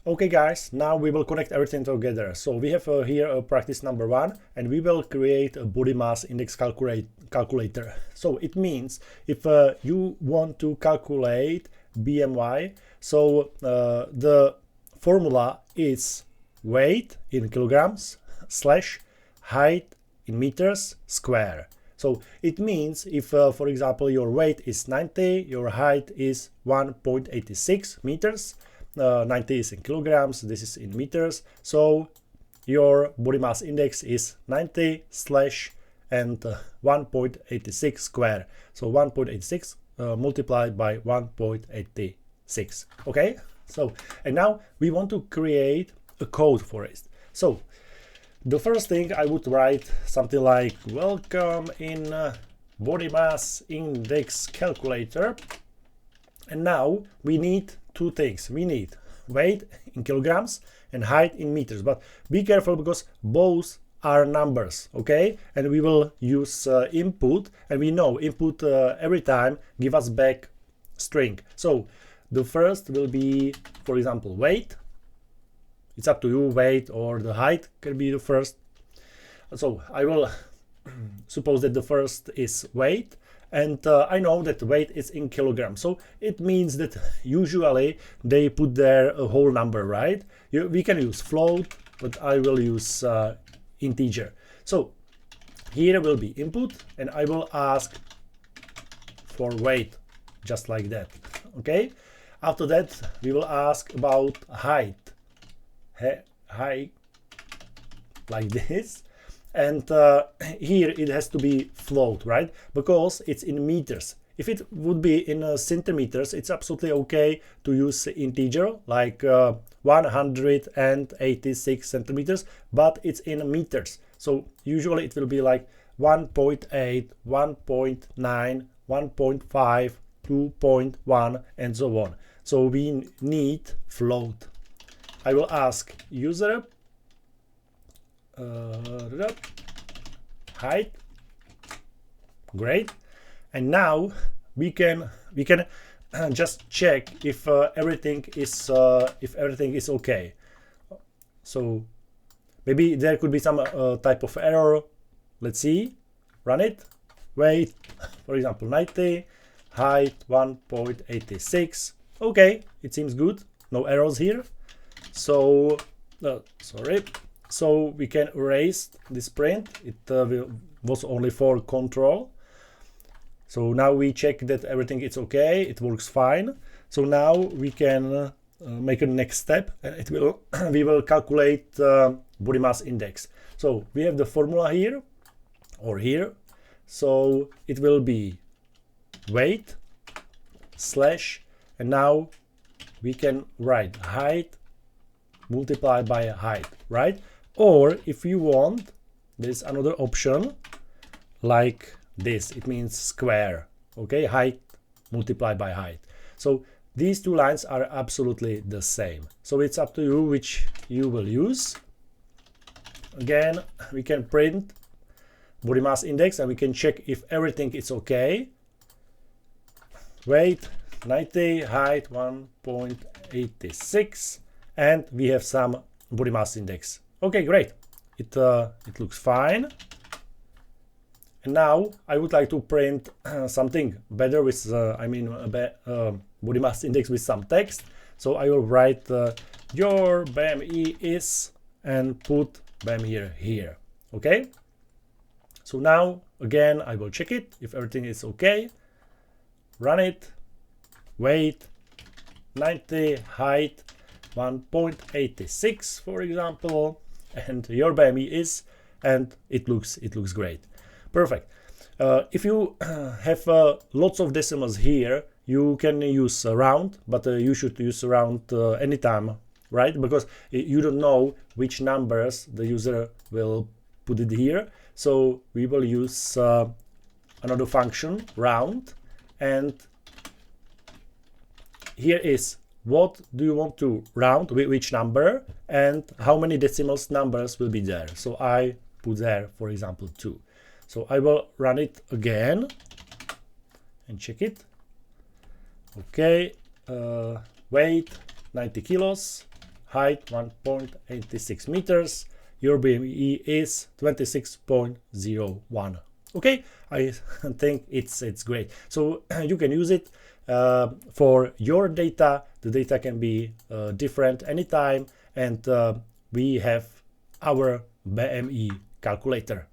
Okay guys, now we will connect everything together. So we have here a practice number 1, and we will create a body mass index calculator. So it means if you want to calculate BMI, so the formula is weight in kilograms slash height in meters square. So it means if, for example, your weight is 90, your height is 1.86 meters, 90 is in kilograms, this is in meters, so your body mass index is 90 slash and 1.86 square, so 1.86 multiplied by 1.86. Okay, so and now we want to create a code for it. So the first thing I would write something like welcome in body mass index calculator, and now we need two things. We need weight in kilograms and height in meters, but be careful because both are numbers, okay? And we will use input, and we know input every time give us back string. So the first will be, for example, weight. It's up to you, weight or the height can be the first. So I will suppose that the first is weight, and I know that weight is in kilograms, so it means that usually they put there a whole number, right? We can use float, but I will use integer. So here will be input, and I will ask for weight, just like that. Okay, after that we will ask about height, height like this, and here it has to be float, right? Because it's in meters. If it would be in centimeters, it's absolutely okay to use integer like 186 centimeters, but it's in meters. So usually it will be like 1.8, 1.9, 1.5, 2.1, and so on. So we need float. I will ask user height. Great. And now we can just check if everything is okay. So maybe there could be some type of error. Let's see. Run it. Weight, for example, 90. Height 1.86. Okay, it seems good. No errors here. So sorry. So we can erase this print. It was only for control. So now we check that everything is okay. It works fine. So now we can make a next step, and it will we will calculate body mass index. So we have the formula here or here. So it will be weight slash, and now we can write height multiplied by height, right? Or if you want, there's another option like this. It means square, okay? Height multiplied by height. So these two lines are absolutely the same. So it's up to you which you will use. Again, we can print body mass index, and we can check if everything is okay. Weight 90, height 1.86, and we have some body mass index. Okay, great. It looks fine. And now I would like to print something better with body mass index with some text. So I will write your BMI is, and put BMI here. Okay. So now again I will check it if everything is okay. Run it. Weight 90, height 1.86, for example, and your BMI is, and it looks great. Perfect. If you have lots of decimals here, you can use round, but you should use round anytime, right? Because you don't know which numbers the user will put it here. So we will use another function, round, and here is what do you want to round, which number, and how many decimals numbers will be there. So I put there, for example, 2. So I will run it again and check it. Okay, weight 90 kilos, height 1.86 meters, your BMI is 26.01. Okay, I think it's great. So you can use it for your data. The data can be different anytime, and we have our BMI calculator.